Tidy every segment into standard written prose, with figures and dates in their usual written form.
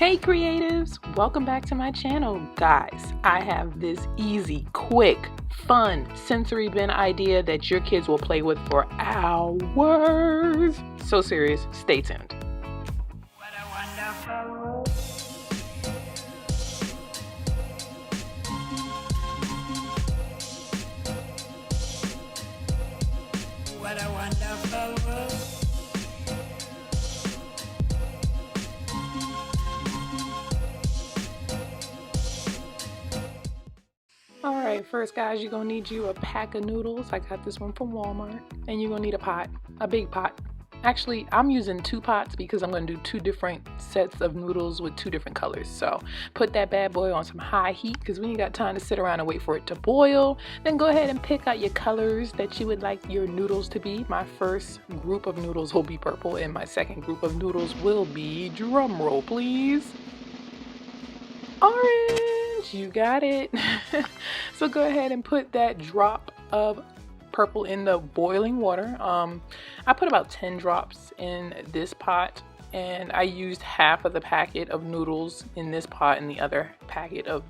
Hey creatives, welcome back to my channel. Guys, I have this easy, quick, fun sensory bin idea that your kids will play with for hours. So serious, stay tuned. What a wonderful world. What a wonderful world. Alright, first guys, you're gonna need you a pack of noodles. I got this one from Walmart. And you're gonna need a pot, a big pot. Actually, I'm using 2 pots because I'm gonna do 2 different sets of noodles with 2 different colors. So put that bad boy on some high heat because we ain't got time to sit around and wait for it to boil. Then go ahead and pick out your colors that you would like your noodles to be. My first group of noodles will be purple and my second group of noodles will be, drum roll please, orange. You got it. So go ahead and put that drop of purple in the boiling water. I put about 10 drops in this pot, and I used half of the packet of noodles in this pot and the other packet of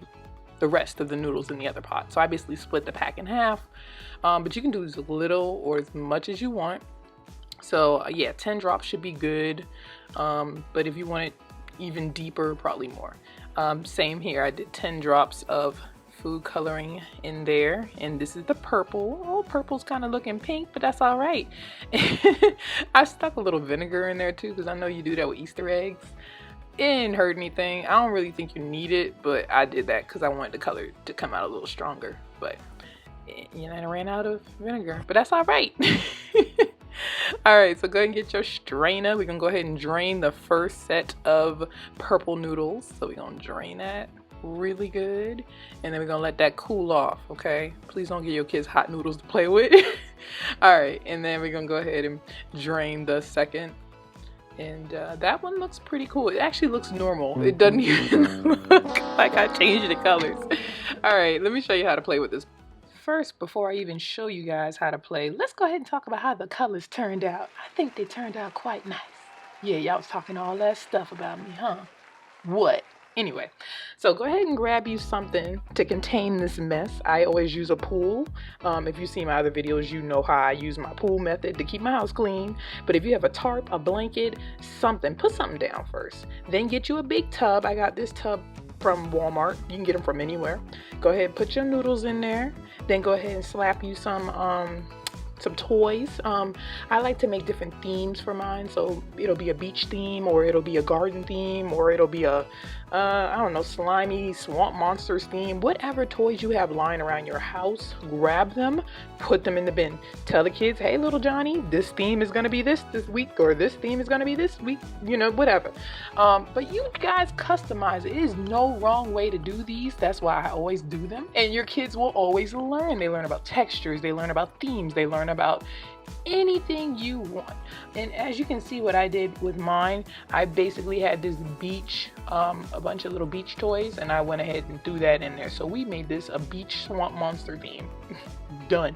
the rest of the noodles in the other pot. So I basically split the pack in half, but you can do as little or as much as you want. So yeah, 10 drops should be good, but if you want it even deeper, probably more. Same here, I did 10 drops of food coloring in there, and this is the purple. Oh, purple's kind of looking pink, but that's all right. I stuck a little vinegar in there too because I know you do that with Easter eggs. It didn't hurt anything. I don't really think you need it, but I did that because I wanted the color to come out a little stronger. But you know, I ran out of vinegar, but that's all right. All right, so go ahead and get your strainer. We're gonna go ahead and drain the first set of purple noodles. So we're gonna drain that really good, and then we're gonna let that cool off. Okay, please don't give your kids hot noodles to play with. All right, and then we're gonna go ahead and drain the second, and that one looks pretty cool. It actually looks normal. It doesn't even look like I changed the colors. All right, let me show you how to play with this. First, before I even show you guys how to play, let's go ahead and talk about how the colors turned out. I think they turned out quite nice. Yeah, y'all was talking all that stuff about me, huh? What? Anyway, so go ahead and grab you something to contain this mess. I always use a pool. If you see my other videos, you know how I use my pool method to keep my house clean. But if you have a tarp, a blanket, something, put something down first. Then get you a big tub. I got this tub from Walmart. You can get them from anywhere. Go ahead and put your noodles in there. Then go ahead and slap you some toys. I like to make different themes for mine, so it'll be a beach theme, or it'll be a garden theme, or it'll be a I don't know, slimy swamp monsters theme. Whatever toys you have lying around your house, grab them, put them in the bin. Tell the kids, hey little Johnny, this theme is gonna be this week, or this theme is gonna be this week, you know, whatever. But you guys customize it. It is no wrong way to do these. That's why I always do them, and your kids will always learn. They learn about textures, they learn about themes, they learn about anything you want. And as you can see, what I did with mine, I basically had this beach, a bunch of little beach toys, and I went ahead and threw that in there. So we made this a beach swamp monster theme. Done.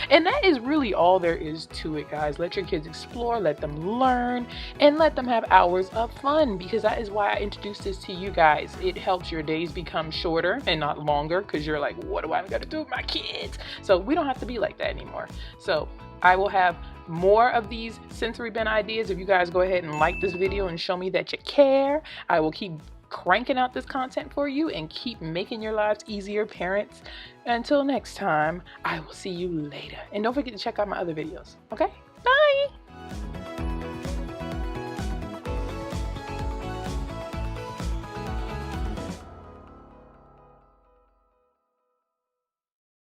And that is really all there is to it, guys. Let your kids explore, let them learn, and let them have hours of fun, because that is why I introduced this to you guys. It helps your days become shorter and not longer, because you're like, what do I gotta do with my kids? So we don't have to be like that anymore. So I will have more of these sensory bin ideas. If you guys go ahead and like this video and show me that you care, I will keep cranking out this content for you and keep making your lives easier, parents. Until next time, I will see you later. And don't forget to check out my other videos, okay?